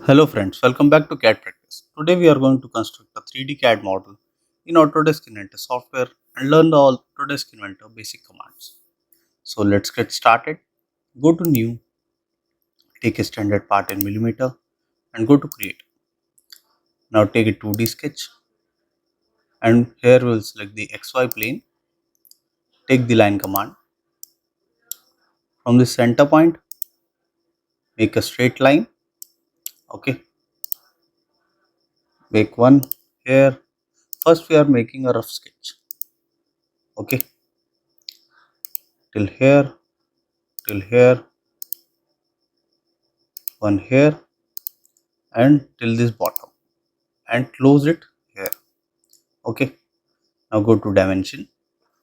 Hello friends, welcome back to CAD practice. Today we are going to construct a 3D CAD model in Autodesk Inventor software and learn the Autodesk Inventor basic commands. So let's get started. Go to new, take a standard part in millimeter and go to create. Now take a 2D sketch and here we'll select the XY plane. Take the line command. From the center point, make a straight line. Okay, make one here. First we are making a rough sketch. Okay, till here, one here and till this bottom and close it here. Okay, now go to dimension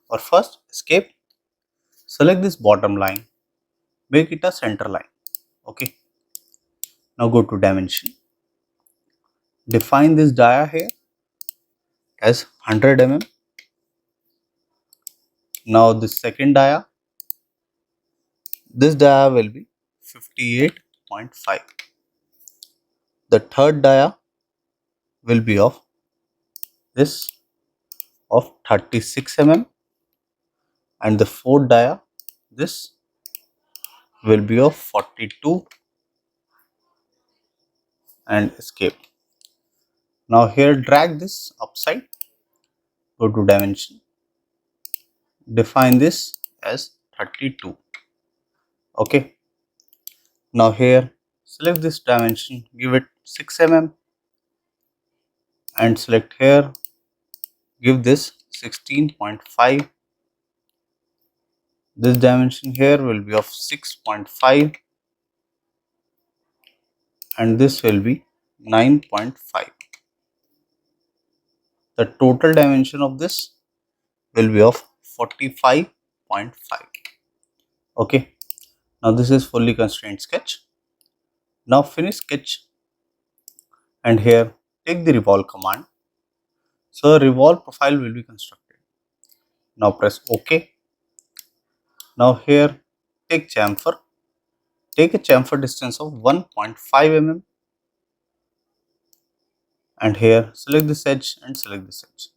or first escape, select this bottom line, make it a center line. Okay, now go to dimension, define this dia here as 100 mm. Now this second dia, this dia will be 58.5. The third dia will be of this of 36 mm and the fourth dia, this will be of 42 and escape. Now here drag this upside, go to dimension, define this as 32. Okay, now here select this dimension, give it 6 mm and select here, give this 16.5. This dimension here will be of 6.5 and this will be 9.5. The total dimension of this will be of 45.5. Okay, now this is fully constrained sketch. Now finish sketch and here take the revolve command. So a revolve profile will be constructed. Now press OK. Now here take chamfer. Take a chamfer distance of 1.5 mm and here select this edge and select this edge.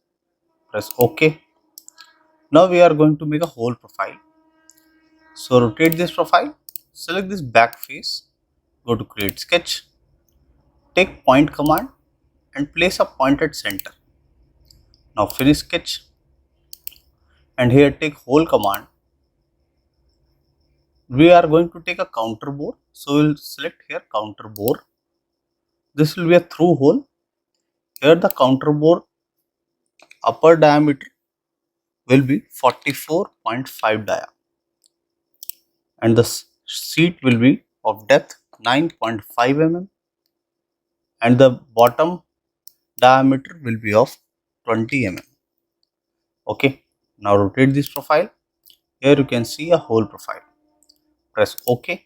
Press OK. Now we are going to make a whole profile. So rotate this profile, select this back face, go to create sketch, take point command and place a point at center. Now finish sketch and here take whole command. We are going to take a counter bore, so we will select here counter bore. This will be a through hole. Here the counter bore upper diameter will be 44.5 dia and the sheet will be of depth 9.5 mm and the bottom diameter will be of 20 mm. Okay, now rotate this profile. Here you can see a whole profile. Press OK.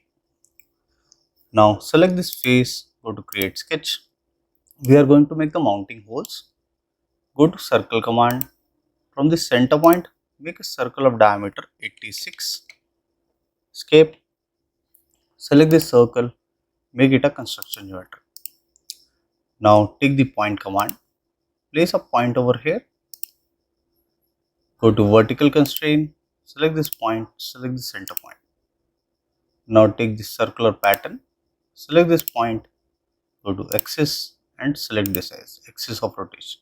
Now select this face, go to create sketch. We are going to make the mounting holes. Go to circle command. From the center point, make a circle of diameter 86. Escape. Select this circle, make it a construction geometry. Now take the point command, place a point over here. Go to vertical constraint, select this point, select the center point. Now take the circular pattern, select this point, go to axis and select this as axis of rotation.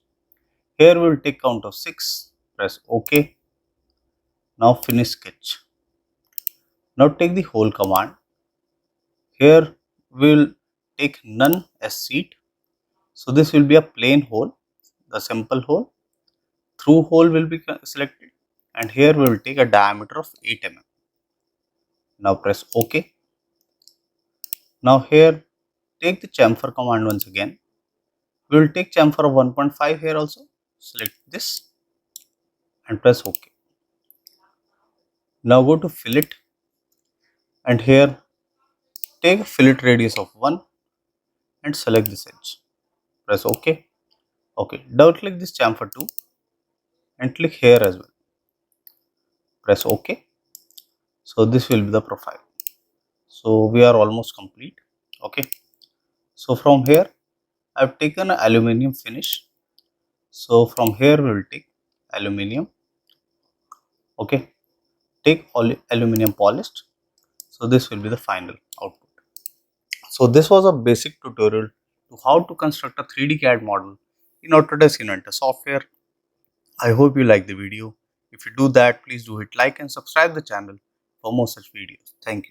Here we will take count of 6, press OK. Now finish sketch. Now take the whole command. Here we will take none as sheet. So this will be a plain hole, the simple hole. Through hole will be selected and here we will take a diameter of 8 mm. Now press OK. Now here take the chamfer command once again. We will take chamfer of 1.5 here also. Select this and press OK. Now go to fillet and here take a fillet radius of 1 and select this edge. Press OK. Okay, double click this chamfer 2 and click here as well. Press OK. So this will be the profile. So we are almost complete. Okay. So from here I have taken an aluminium finish. So from here we will take aluminium. Okay, take aluminium polished. So this will be the final output. So this was a basic tutorial to how to construct a 3D CAD model in Autodesk Inventor software. I hope you like the video. If you do that, please do hit like and subscribe the channel for more such videos. Thank you.